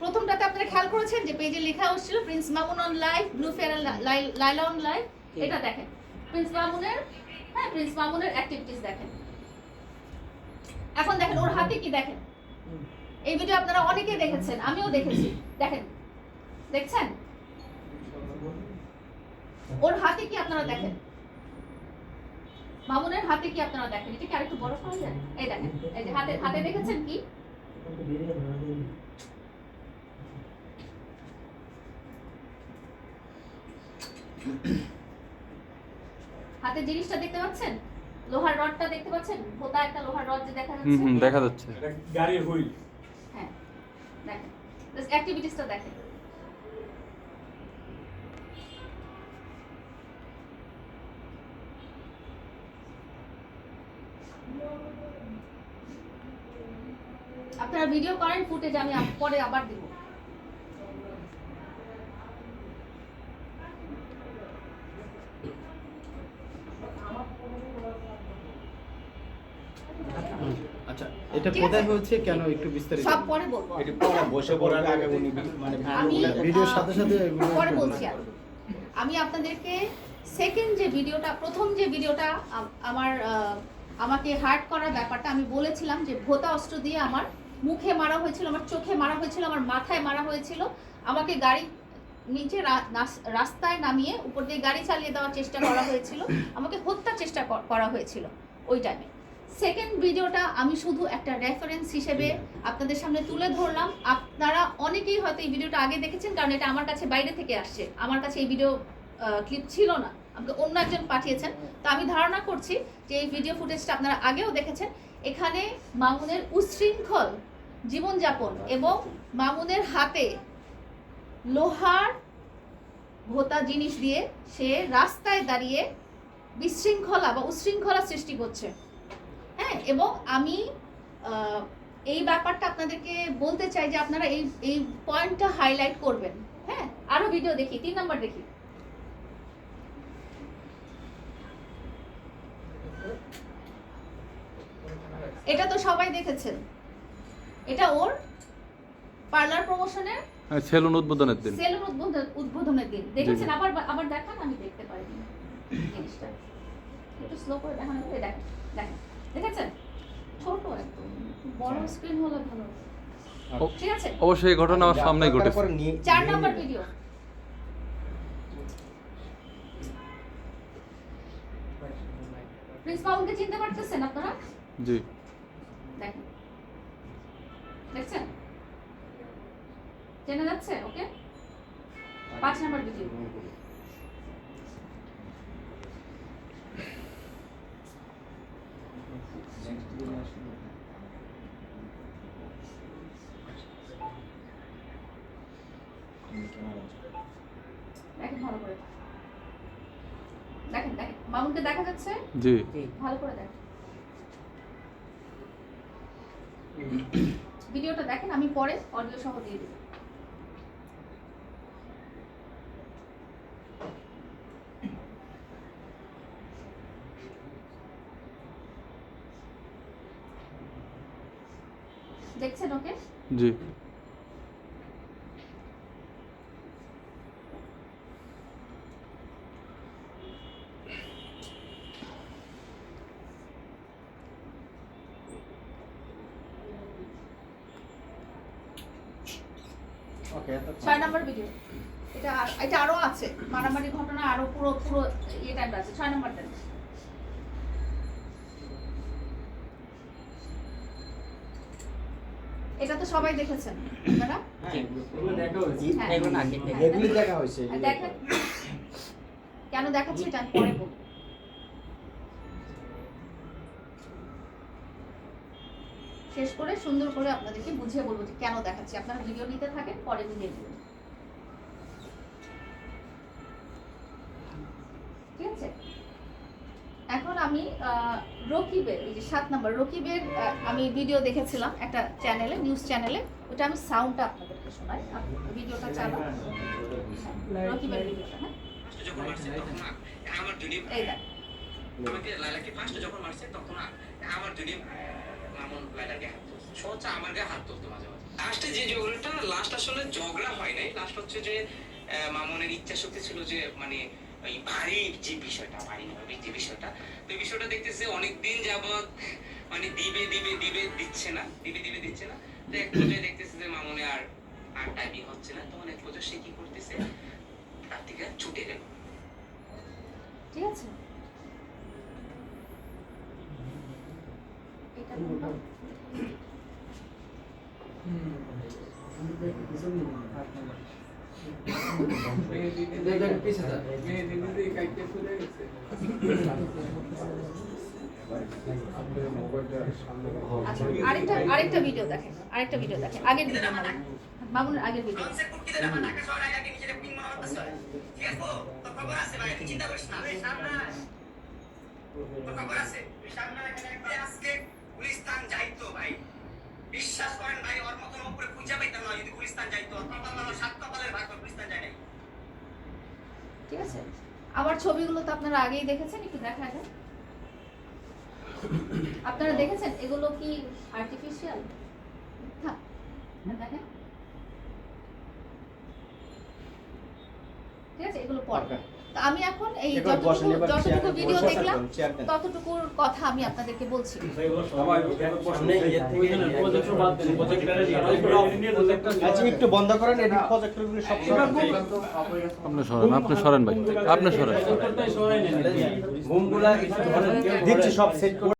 প্রথমটাতে আপনারা খেয়াল করেছেন যে পেজে লেখা হচ্ছিল Prince Mamun on live, blue fair Laila on live. এটা দেখেন প্রিন্স মামুনের, হ্যাঁ প্রিন্স মামুনের অ্যাক্টিভিটিস দেখেন। এখন দেখেন ওর হাতে কি দেখেন। এই ভিডিও আপনারা অনেকেই দেখেছেন, আমিও দেখেছি। দেখেন, দেখছেন ওর হাতে কি আপনারা দেখেন, মামুনের হাতে কি আপনারা দেখেন। এটা কি আরেকটু বড় করা যায়? এই দেখেন, এই যে হাতে হাতে দেখেছেন কি হাতে জিনিসটা দেখতে পাচ্ছেন, লোহার রডটা দেখতে পাচ্ছেন, ভোতা একটা লোহার রড যে দেখা যাচ্ছে। দেখা যাচ্ছে এটা গাড়ির হুইল। হ্যাঁ দেখেন, জাস্ট অ্যাক্টিভিটিসটা দেখেন। আপনারা ভিডিও করেন, ফুটেজ আমি পরে আবার দিব। আচ্ছা, এটা কোথায় হচ্ছে, কেন একটু বিস্তারিত সব পরে বলবো। এটা পরে বসে পড়ার আগে উনি মানে আমি ভিডিওর সাথে সাথে এগুলো পরে বলছি। আমি আপনাদেরকে সেকেন্ড যে ভিডিওটা, প্রথম যে ভিডিওটা আমাকে হার্ট করার ব্যাপারটা আমি বলেছিলাম যে ভোতা অস্ত্র দিয়ে আমার মুখে মারা হয়েছিল, আমার চোখে মারা হয়েছিল, আমার মাথায় মারা হয়েছিল, আমাকে গাড়ি নিচে রাস্তায় নামিয়ে উপর দিয়ে গাড়ি চালিয়ে দেওয়ার চেষ্টা করা হয়েছিল, আমাকে হত্যার চেষ্টা করা হয়েছিল ওই টাইমে। সেকেন্ড ভিডিওটা আমি শুধু একটা রেফারেন্স হিসেবে আপনাদের সামনে তুলে ধরলাম। আপনারা অনেকেই হয়তো এই ভিডিওটা আগে দেখেছেন, কারণ এটা আমার কাছে বাইরে থেকে আসছে, আমার কাছে এই ভিডিও ক্লিপ ছিল না, আমাকে অন্য একজন পাঠিয়েছেন। তো আমি ধারণা করছি যে এই ভিডিও ফুটেজটা আপনারা আগেও দেখেছেন। এখানে মামুনের উচ্ছৃঙ্খল জীবনযাপন এবং মামুনের হাতে লোহার ভোতা জিনিস দিয়ে সে রাস্তায় দাঁড়িয়ে বিশৃঙ্খলা বা উচ্ছৃঙ্খলা সৃষ্টি করছে। হ্যাঁ, এবং আমি এই ব্যাপারটা আপনাদেরকে বলতে চাই যে আপনারা এই পয়েন্টটা হাইলাইট করবেন। হ্যাঁ, আরো ভিডিও দেখি, 3 নাম্বার দেখি। এটা তো সবাই দেখেছেন, এটা ওর পার্লার প্রমোশনের সেলুন উদ্বোধনের দিন, সেলুন উদ্বোধনের দিন দেখেছেন। আবার আবার দেখান, আমি দেখতে পারিনি জিনিসটা, একটু স্লো করে দেখান। দেখেন দেখেন, দেখেছেন? ছোট একদম, বড় স্ক্রিন হলে ভালো। ঠিক আছে, অবশ্যই এই ঘটনা আমার সামনেই ঘটেছে। 4 নাম্বার ভিডিও। প্রিন্স মামুনকে চিনতে পারতেছেন আপনারা? জি, দেখেন, দেখছেন? চেনা যাচ্ছে? ওকে, 5 নাম্বার ভিডিও। দেখেন ভালো করে, দেখেন দেখেন, মামুনকে দেখা যাচ্ছে? জি, ভালো করে দেখেন ভিডিওটা, দেখেন। আমি পরে অডিও সহ দিয়ে দিব। দেখছেন? ওকে, জি। ওকে, 6 নাম্বার ভিডিও। এটা আরো আছে, মারামারি ঘটনা আরো পুরো পুরো এই টাইমটা আছে। 6 নাম্বার দেন। এটা তো সবাই দেখেছেন আপনারা। এগুলো দেখা হয়েছে। হ্যাঁ। এগুলো না, এগুলো দেখা হয়েছে। দেখেন কেন দেখাচ্ছি এটা আমি পরে বলবো। শেষ করে সুন্দর করে আপনাদেরকে বুঝিয়ে বলবো যে কেন দেখাচ্ছি। আপনারা ভিডিও নিতে থাকেন, পরে বুঝিয়ে দেবেন। ঠিক আছে, এখন আমি রকিবের, এই যে 7 নাম্বার রকিবের আমি ভিডিও দেখেছিলাম একটা চ্যানেলে, নিউজ চ্যানেলে। ওটা আমি সাউন্ডটা আপনাদেরকে শোনাই, ভিডিওটা চালাও। রকিবের ভিডিওটা, হ্যাঁ এই দেখ। আমাকে লাইলাকে ফার্স্ট যখন মারছে তখন আমার যদি মামুন লাইলাকে হাত তুলছে, সোজা আমার গায়ে হাত তুলতো মাঝে মাঝে। লাস্টে যে ঝগড়াটা লাস্ট আসলে ঝগড়া হয় নাই, লাস্ট হচ্ছে যে মামুনের ইচ্ছা শক্তি ছিল যে মানে ওই বাড়ির যে বিষয়টা, বাড়ি নবাবিক যে বিষয়টা, তো এই বিষয়টা দেখতেছে অনেকদিন যাবৎ মানে দিবে দিচ্ছে না, দিচ্ছে না। তো এক পর্যায়ে দেখতেছে যে মামুনে আর টাইমিং হচ্ছে না, তখন এক পর্যায়ে সে কি করতেছে, তার থেকে ছুটে গেল। ঠিক আছে, এটা বললাম। আচ্ছা, আরেকটা ভিডিও দেখেন, আগের ভিডিও মামুনের আগের ভিডিও। মানুষের কুটকি দেন আমার ঢাকা শহরে আগে নিজের পিং মারা করতেছ, ঠিক আছে? তোর খবর আছে ভাই, তুই চিন্তা করিস না। এই সামনে তোর খবর আছে, তুই সামনে এখানে আজকে গুলিস্তান যাইতো ভাই, বিশ্বাস করেন ভাই, ওর মতন উপরে খুঁজে পাইতাম না যদি গুলিস্তান যাইতো। কপাল আমার সাত কপালের ভাগ, গুলিস্তান যায় নাই। ঠিক আছে, আমার ছবিগুলো তো আপনারা আগেই দেখেছেন, একটু দেখা যায়। আপনারা দেখেছেন এগুলো কি আর্টিফিশিয়াল? হ্যাঁ, দেখেন। ঠিক আছে, এগুলো পড়বেন। তো আমি এখন এই এবার বসেন, এবার যতটুকু চেয়ারে ভিডিও বসে দেখলাম থাকুন, চেয়ার দেন। ততটুকুর কথা আমি আপনাদেরকে বলছি। আচ্ছা একটু বন্ধ করেন, এডিট প্রজেক্টরগুলো সব সরান। আপনি সরেন ভাই, আপনি সরেন। দিচ্ছি সব সেট করে।